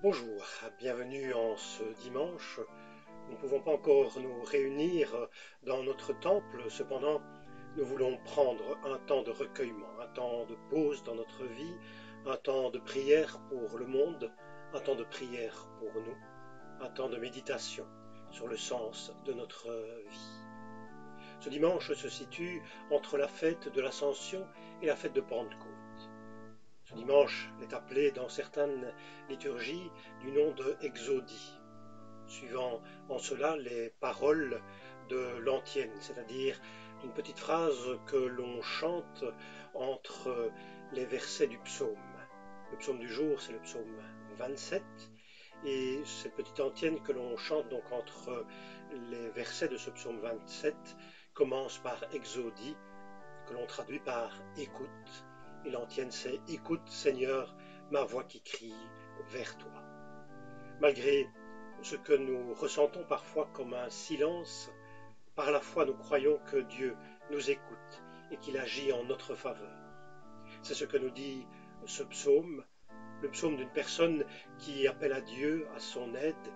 Bonjour, bienvenue en ce dimanche. Nous ne pouvons pas encore nous réunir dans notre temple, cependant nous voulons prendre un temps de recueillement, un temps de pause dans notre vie, un temps de prière pour le monde, un temps de prière pour nous, un temps de méditation sur le sens de notre vie. Ce dimanche se situe entre la fête de l'Ascension et la fête de Pentecôte. Ce dimanche est appelé dans certaines liturgies du nom de Exodie, suivant en cela les paroles de l'antienne, c'est-à-dire une petite phrase que l'on chante entre les versets du psaume. Le psaume du jour, c'est le psaume 27, et cette petite antienne que l'on chante donc entre les versets de ce psaume 27 commence par Exodie, que l'on traduit par écoute. Et l'antienne c'est « Écoute Seigneur, ma voix qui crie vers toi ». Malgré ce que nous ressentons parfois comme un silence, par la foi nous croyons que Dieu nous écoute et qu'il agit en notre faveur. C'est ce que nous dit ce psaume, le psaume d'une personne qui appelle à Dieu, à son aide,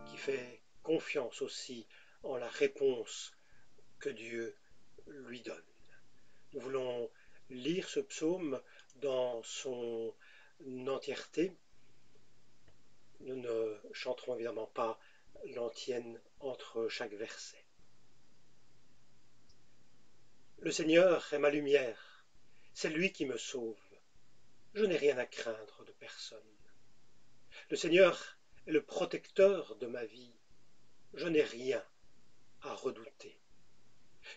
qui fait confiance aussi en la réponse que Dieu lui donne. Nous voulons lire ce psaume dans son entièreté. Nous ne chanterons évidemment pas l'antienne entre chaque verset. Le Seigneur est ma lumière, c'est lui qui me sauve. Je n'ai rien à craindre de personne. Le Seigneur est le protecteur de ma vie. Je n'ai rien à redouter.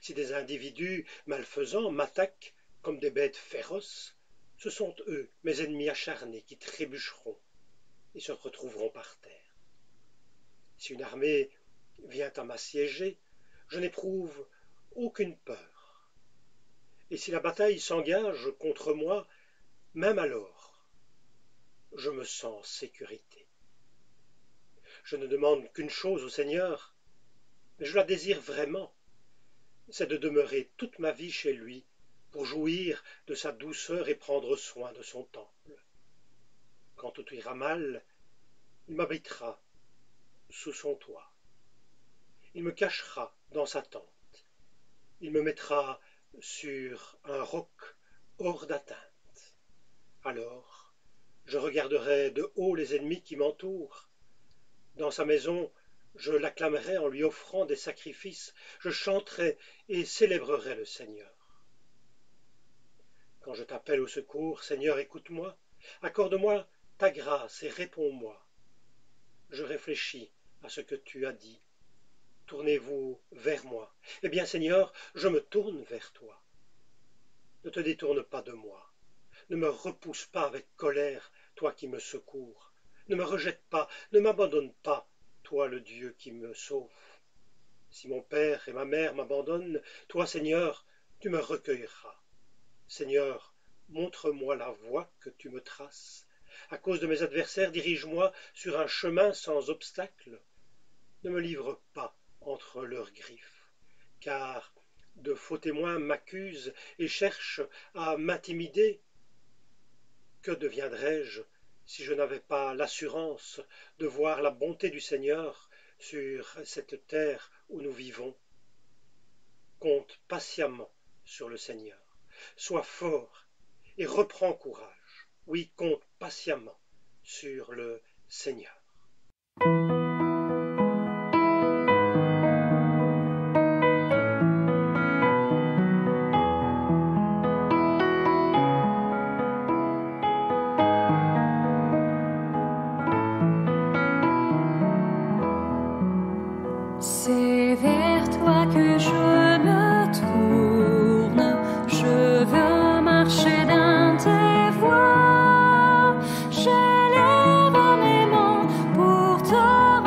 Si des individus malfaisants m'attaquent comme des bêtes féroces, ce sont eux, mes ennemis acharnés, qui trébucheront et se retrouveront par terre. Si une armée vient à m'assiéger, je n'éprouve aucune peur. Et si la bataille s'engage contre moi, même alors, je me sens en sécurité. Je ne demande qu'une chose au Seigneur, mais je la désire vraiment, c'est de demeurer toute ma vie chez lui, pour jouir de sa douceur et prendre soin de son temple. Quand tout ira mal, il m'abritera sous son toit. Il me cachera dans sa tente. Il me mettra sur un roc hors d'atteinte. Alors, je regarderai de haut les ennemis qui m'entourent. Dans sa maison, je l'acclamerai en lui offrant des sacrifices. Je chanterai et célébrerai le Seigneur. Quand je t'appelle au secours, Seigneur, écoute-moi, accorde-moi ta grâce et réponds-moi. Je réfléchis à ce que tu as dit. Tournez-vous vers moi. Eh bien, Seigneur, je me tourne vers toi. Ne te détourne pas de moi. Ne me repousse pas avec colère, toi qui me secours. Ne me rejette pas, ne m'abandonne pas, toi le Dieu qui me sauve. Si mon père et ma mère m'abandonnent, toi, Seigneur, tu me recueilleras. Seigneur, montre-moi la voie que tu me traces. À cause de mes adversaires, dirige-moi sur un chemin sans obstacle. Ne me livre pas entre leurs griffes, car de faux témoins m'accusent et cherchent à m'intimider. Que deviendrais-je si je n'avais pas l'assurance de voir la bonté du Seigneur sur cette terre où nous vivons? Compte patiemment sur le Seigneur. Sois fort et reprends courage. Oui, compte patiemment sur le Seigneur. C'est vers toi que je me tourne, je veux marcher dans tes voies, j'élève mes mains pour te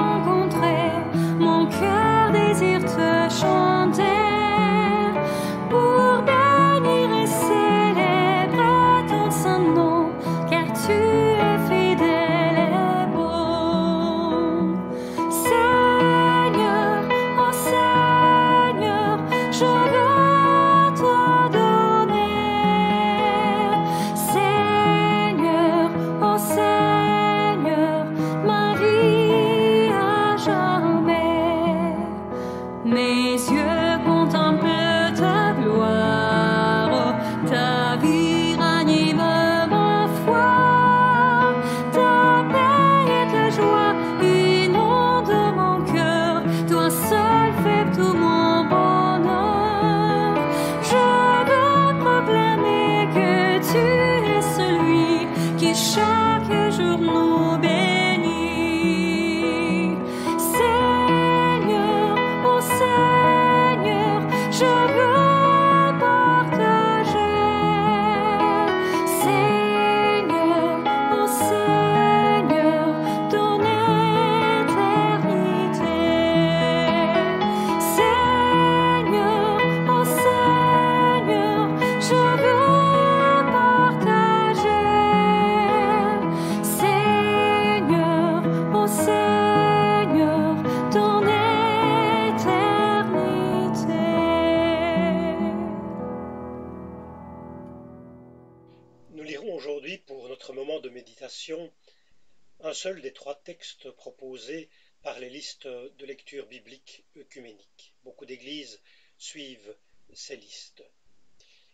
un seul des trois textes proposés par les listes de lecture biblique œcuménique. Beaucoup d'églises suivent ces listes.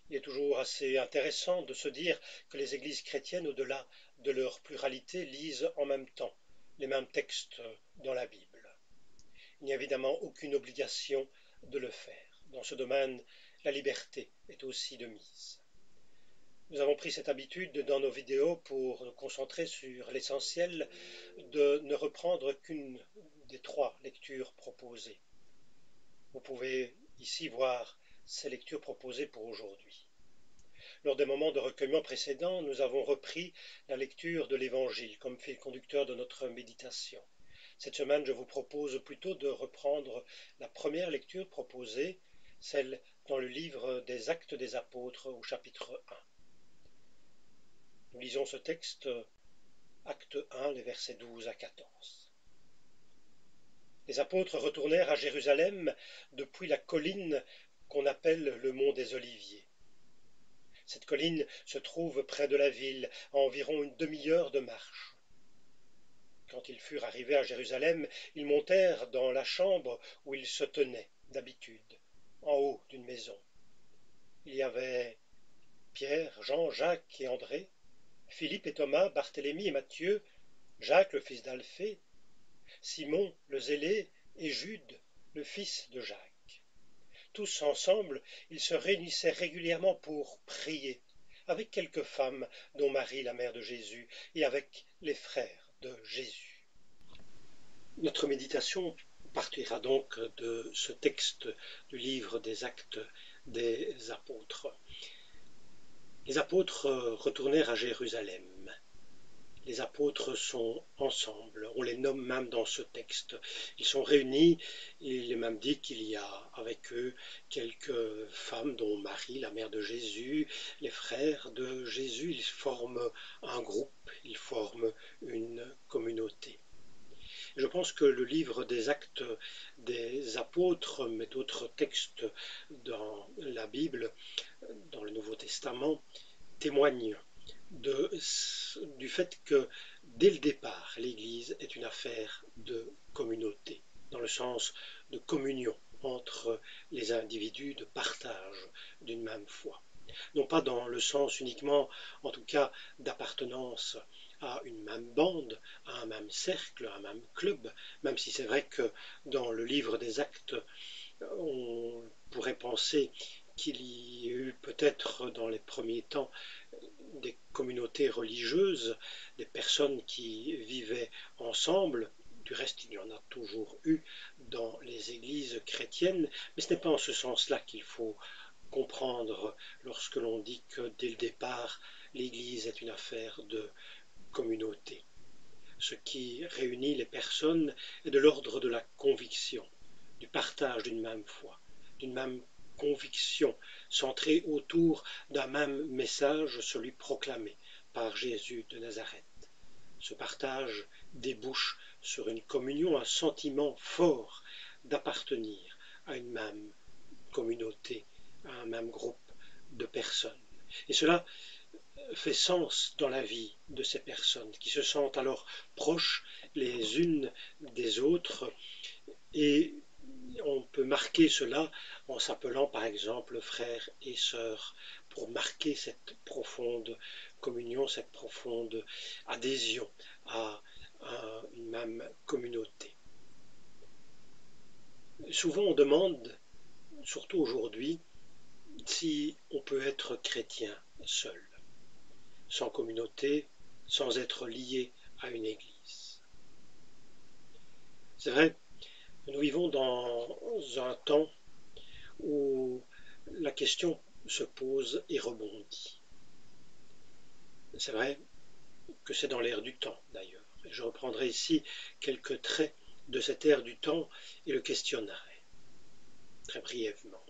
Il est toujours assez intéressant de se dire que les églises chrétiennes, au-delà de leur pluralité, lisent en même temps les mêmes textes dans la Bible. Il n'y a évidemment aucune obligation de le faire. Dans ce domaine, la liberté est aussi de mise. Nous avons pris cette habitude dans nos vidéos pour nous concentrer sur l'essentiel, de ne reprendre qu'une des trois lectures proposées. Vous pouvez ici voir ces lectures proposées pour aujourd'hui. Lors des moments de recueillement précédents, nous avons repris la lecture de l'Évangile comme fil conducteur de notre méditation. Cette semaine, je vous propose plutôt de reprendre la première lecture proposée, celle dans le livre des Actes des Apôtres au chapitre 1. Nous lisons ce texte, acte 1, les versets 12 à 14. Les apôtres retournèrent à Jérusalem depuis la colline qu'on appelle le mont des Oliviers. Cette colline se trouve près de la ville, à environ une demi-heure de marche. Quand ils furent arrivés à Jérusalem, ils montèrent dans la chambre où ils se tenaient d'habitude, en haut d'une maison. Il y avait Pierre, Jean, Jacques et André, Philippe et Thomas, Barthélemy et Matthieu, Jacques le fils d'Alphée, Simon le zélé et Jude, le fils de Jacques. Tous ensemble, ils se réunissaient régulièrement pour prier, avec quelques femmes, dont Marie, la mère de Jésus, et avec les frères de Jésus. Notre méditation partira donc de ce texte du livre des Actes des Apôtres. Les apôtres retournèrent à Jérusalem. Les apôtres sont ensemble, on les nomme même dans ce texte. Ils sont réunis, il est même dit qu'il y a avec eux quelques femmes, dont Marie, la mère de Jésus, les frères de Jésus. Ils forment un groupe, ils forment une communauté. Je pense que le livre des Actes des Apôtres, mais d'autres textes dans la Bible, dans le Nouveau Testament, témoignent du fait que dès le départ, l'Église est une affaire de communauté, dans le sens de communion entre les individus, de partage d'une même foi. Non pas dans le sens uniquement, en tout cas, d'appartenance à une même bande, à un même cercle, à un même club, même si c'est vrai que dans le livre des Actes, on pourrait penser qu'il y a eu peut-être dans les premiers temps des communautés religieuses, des personnes qui vivaient ensemble. Du reste, il y en a toujours eu dans les églises chrétiennes, mais ce n'est pas en ce sens-là qu'il faut comprendre lorsque l'on dit que dès le départ, l'Église est une affaire de communauté. Ce qui réunit les personnes est de l'ordre de la conviction, du partage d'une même foi, d'une même conviction centrée autour d'un même message, celui proclamé par Jésus de Nazareth. Ce partage débouche sur une communion, un sentiment fort d'appartenir à une même communauté, à un même groupe de personnes. Et cela fait sens dans la vie de ces personnes qui se sentent alors proches les unes des autres, et on peut marquer cela en s'appelant par exemple frères et sœurs pour marquer cette profonde communion, cette profonde adhésion à une même communauté. Souvent on demande, surtout aujourd'hui, si on peut être chrétien seul, sans communauté, sans être lié à une église. C'est vrai, nous vivons dans un temps où la question se pose et rebondit. C'est vrai que c'est dans l'air du temps d'ailleurs. Et je reprendrai ici quelques traits de cette ère du temps et le questionnerai très brièvement.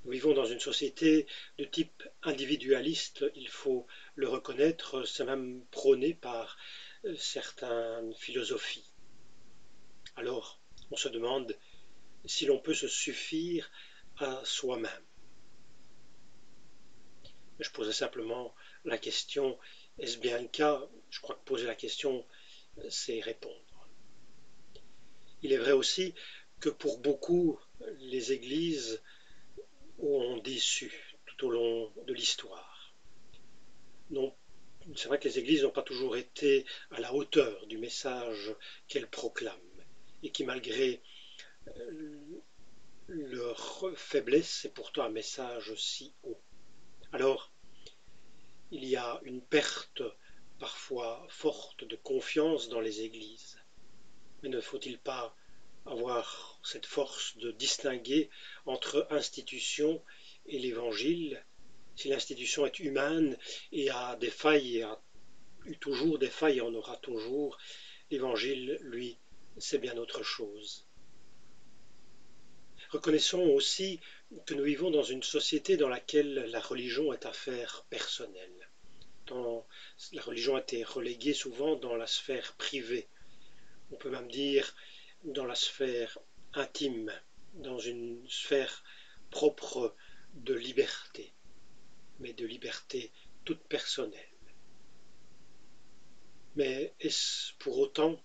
Nous vivons dans une société de type individualiste, il faut le reconnaître, c'est même prôné par certaines philosophies. Alors, on se demande si l'on peut se suffire à soi-même. Je posais simplement la question, est-ce bien le cas? Je crois que poser la question sait répondre. Il est vrai aussi que pour beaucoup, les églises ont déçu tout au long de l'histoire. C'est vrai que les églises n'ont pas toujours été à la hauteur du message qu'elles proclament et qui, malgré leur faiblesse, c'est pourtant un message si haut. Alors, il y a une perte parfois forte de confiance dans les églises. Mais ne faut-il pas avoir cette force de distinguer entre institution et l'évangile? Si l'institution est humaine et a des failles, et a eu toujours des failles et en aura toujours, l'évangile, lui, c'est bien autre chose. Reconnaissons aussi que nous vivons dans une société dans laquelle la religion est affaire personnelle. La religion a été reléguée souvent dans la sphère privée. On peut même dire dans la sphère intime, dans une sphère propre de liberté, mais de liberté toute personnelle. Mais est-ce pour autant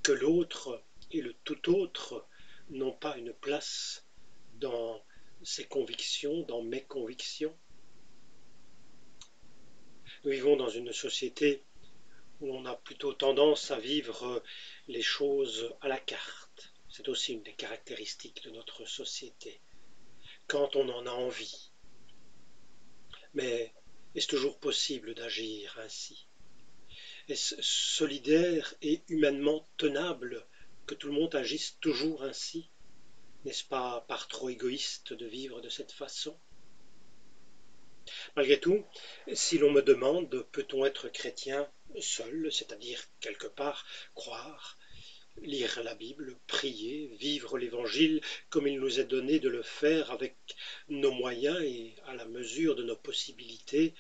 que l'autre et le tout autre n'ont pas une place dans ses convictions, dans mes convictions? Nous vivons dans une société où on a plutôt tendance à vivre les choses à la carte. C'est aussi une des caractéristiques de notre société, quand on en a envie. Mais est-ce toujours possible d'agir ainsi? Est-ce solidaire et humainement tenable que tout le monde agisse toujours ainsi? N'est-ce pas par trop égoïste de vivre de cette façon? Malgré tout, si l'on me demande peut-on être chrétien seul, c'est-à-dire quelque part croire, lire la Bible, prier, vivre l'Évangile comme il nous est donné de le faire avec nos moyens et à la mesure de nos possibilités,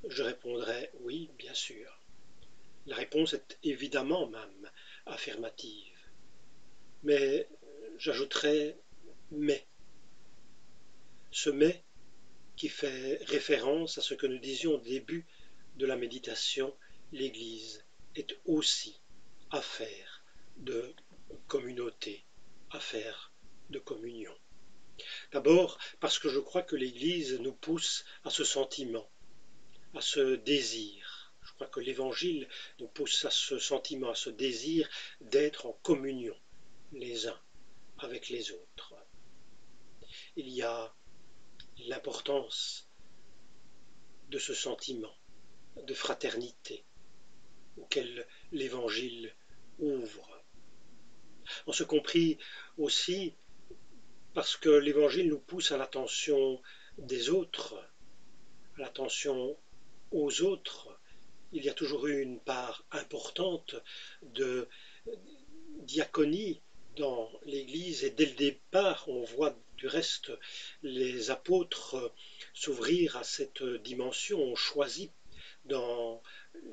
je répondrai oui, bien sûr. La réponse est évidemment même affirmative. Mais j'ajouterai mais. Ce mais qui fait référence à ce que nous disions au début de la méditation, l'Église est aussi affaire de communauté, affaire de communion. D'abord parce que je crois que l'Église nous pousse à ce sentiment, à ce désir. Je crois que l'Évangile nous pousse à ce sentiment, à ce désir d'être en communion les uns avec les autres. Il y a l'importance de ce sentiment de fraternité auquel l'Évangile ouvre. En ce compris aussi parce que l'Évangile nous pousse à l'attention des autres, à l'attention aux autres. Il y a toujours eu une part importante de diaconie dans l'Église et dès le départ, on voit du reste les apôtres s'ouvrir à cette dimension. On choisit dans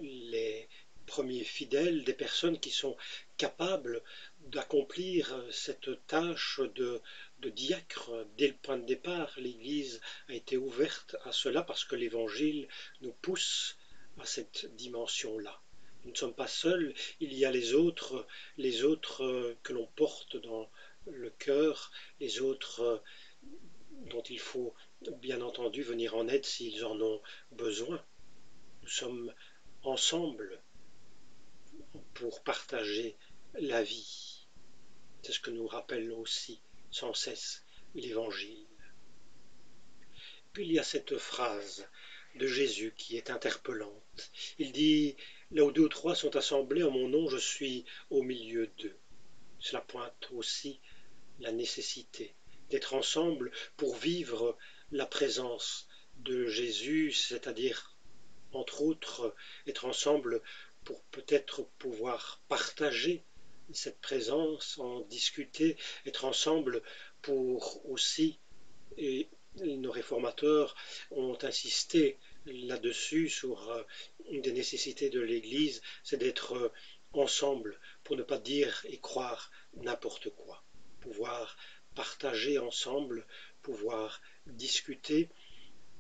les premiers fidèles des personnes qui sont capables d'accomplir cette tâche de diacre. Dès le point de départ, l'Église a été ouverte à cela parce que l'Évangile nous pousse à cette dimension-là. Nous ne sommes pas seuls, il y a les autres que l'on porte dans le cœur, les autres dont il faut bien entendu venir en aide s'ils en ont besoin. Nous sommes ensemble pour partager la vie. C'est ce que nous rappelle aussi sans cesse l'Évangile. Puis il y a cette phrase de Jésus qui est interpellante. Il dit « Là où deux ou trois sont assemblés en mon nom, je suis au milieu d'eux ». Cela pointe aussi la nécessité d'être ensemble pour vivre la présence de Jésus, c'est-à-dire, entre autres, être ensemble pour peut-être pouvoir partager cette présence, en discuter, être ensemble pour aussi, et nos réformateurs ont insisté là-dessus, sur une des nécessités de l'Église, c'est d'être ensemble pour ne pas dire et croire n'importe quoi, pouvoir partager ensemble, pouvoir discuter,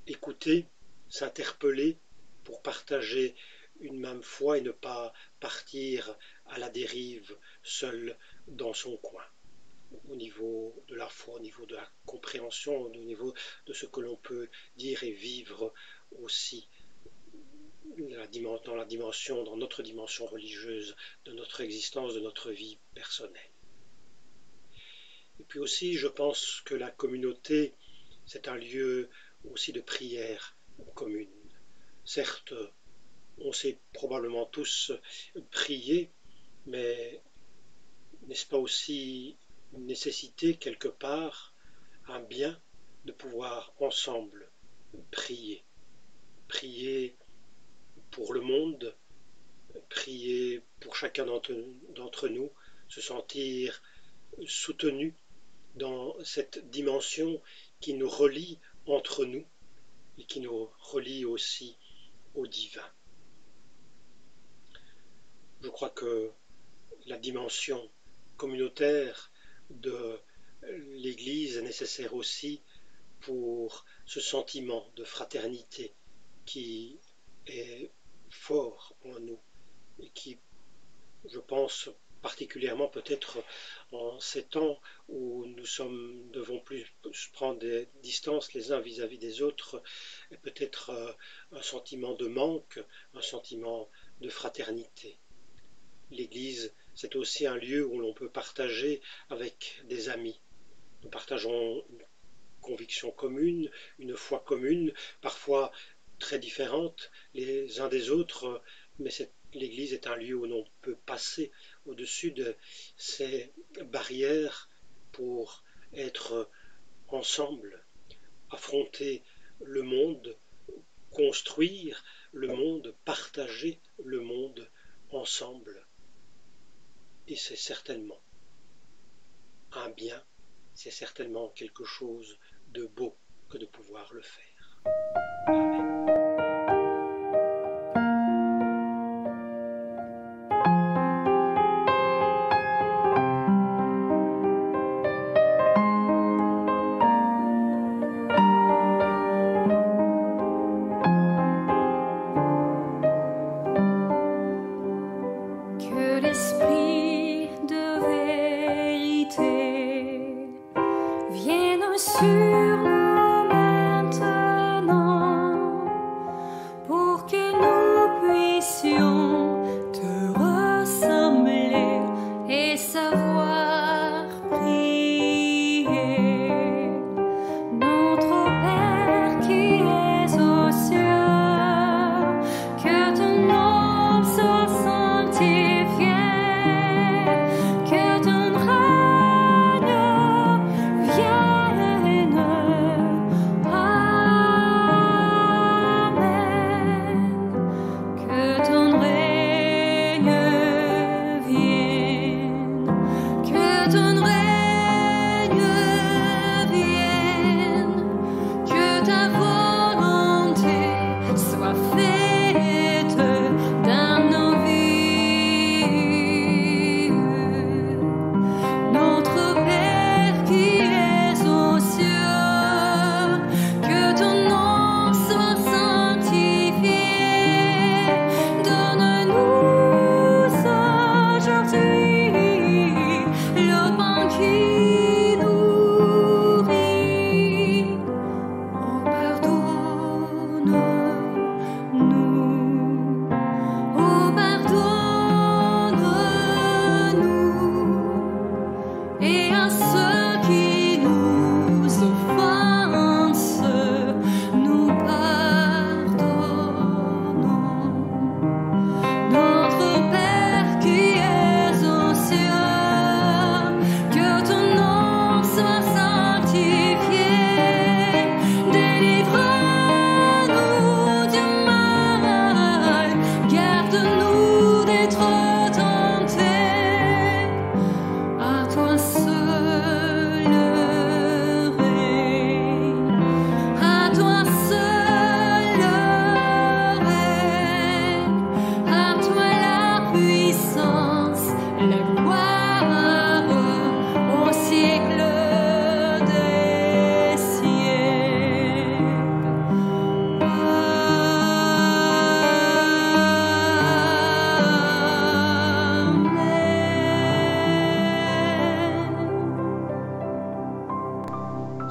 écouter, s'interpeller pour partager une même foi et ne pas partir à la dérive seul dans son coin, au niveau de la foi, au niveau de la compréhension, au niveau de ce que l'on peut dire et vivre aussi dans notre dimension religieuse, de notre existence, de notre vie personnelle. Et puis aussi, je pense que la communauté, c'est un lieu aussi de prière commune. Certes, on sait probablement tous prier, mais n'est-ce pas aussi une nécessité quelque part, un bien, de pouvoir ensemble prier. Prier pour le monde, prier pour chacun d'entre nous, se sentir soutenu dans cette dimension qui nous relie entre nous et qui nous relie aussi au divin. Je crois que la dimension communautaire de l'Église est nécessaire aussi pour ce sentiment de fraternité qui est fort en nous et qui, je pense, particulièrement peut-être en ces temps où nous devons plus prendre des distances les uns vis-à-vis des autres, et peut-être un sentiment de manque, un sentiment de fraternité. L'Église, c'est aussi un lieu où l'on peut partager avec des amis. Nous partageons une conviction commune, une foi commune, parfois très différentes les uns des autres, mais l'Église est un lieu où l'on peut passer au-dessus de ces barrières pour être ensemble, affronter le monde, construire le monde, partager le monde ensemble. Et c'est certainement un bien, c'est certainement quelque chose de beau que de pouvoir le faire. Amen. Que l'esprit de vérité vienne sur nous maintenant, pour que nous puissions te ressembler et savoir prier. Notre Père qui es aux cieux, que ton nom soit sanctifié, que ton règne vienne. Amen. Que ton règne vienne.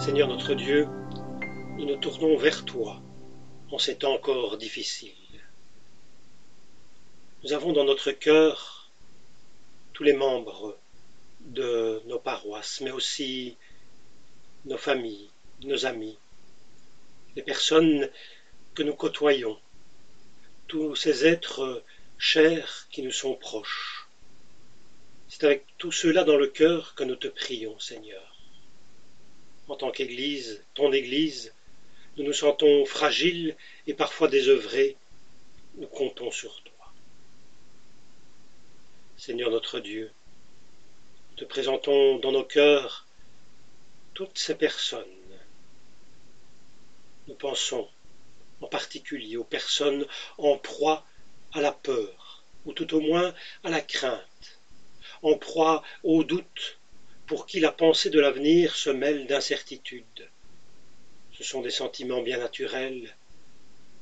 Seigneur notre Dieu, nous nous tournons vers toi en ces temps encore difficiles. Nous avons dans notre cœur tous les membres de nos paroisses, mais aussi nos familles, nos amis, les personnes que nous côtoyons, tous ces êtres chers qui nous sont proches. C'est avec tout cela dans le cœur que nous te prions, Seigneur. En tant qu'Église, ton Église, nous nous sentons fragiles et parfois désœuvrés. Nous comptons sur toi. Seigneur notre Dieu, nous te présentons dans nos cœurs toutes ces personnes. Nous pensons en particulier aux personnes en proie à la peur, ou tout au moins à la crainte, en proie au doute, pour qui la pensée de l'avenir se mêle d'incertitude. Ce sont des sentiments bien naturels.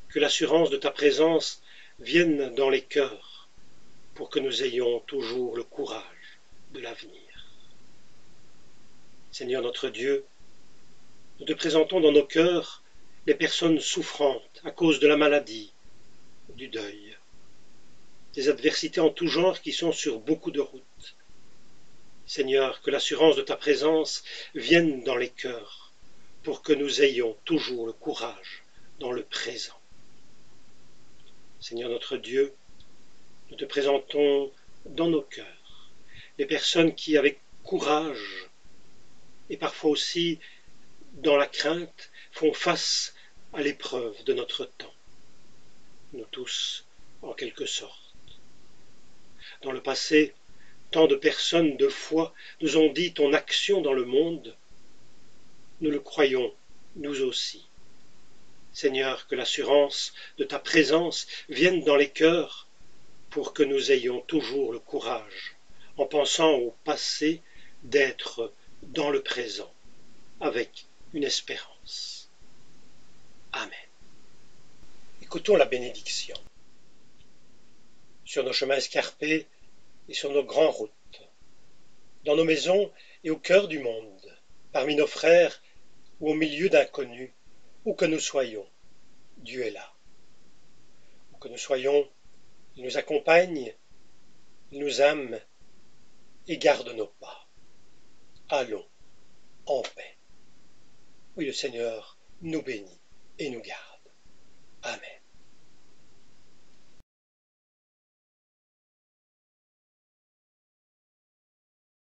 Que l'assurance de ta présence vienne dans les cœurs, pour que nous ayons toujours le courage de l'avenir. Seigneur notre Dieu, nous te présentons dans nos cœurs les personnes souffrantes à cause de la maladie, du deuil, des adversités en tout genre qui sont sur beaucoup de routes. Seigneur, que l'assurance de ta présence vienne dans les cœurs, pour que nous ayons toujours le courage dans le présent. Seigneur notre Dieu, nous te présentons dans nos cœurs les personnes qui, avec courage et parfois aussi dans la crainte, font face à l'épreuve de notre temps. Nous tous, en quelque sorte. Dans le passé, tant de personnes de foi nous ont dit ton action dans le monde. Nous le croyons, nous aussi. Seigneur, que l'assurance de ta présence vienne dans les cœurs pour que nous ayons toujours le courage, en pensant au passé, d'être dans le présent, avec une espérance. Amen. Écoutons la bénédiction. Sur nos chemins escarpés et sur nos grandes routes, dans nos maisons et au cœur du monde, parmi nos frères ou au milieu d'inconnus, où que nous soyons, Dieu est là. Où que nous soyons, il nous accompagne, il nous aime et garde nos pas. Allons en paix. Oui, le Seigneur nous bénit et nous garde.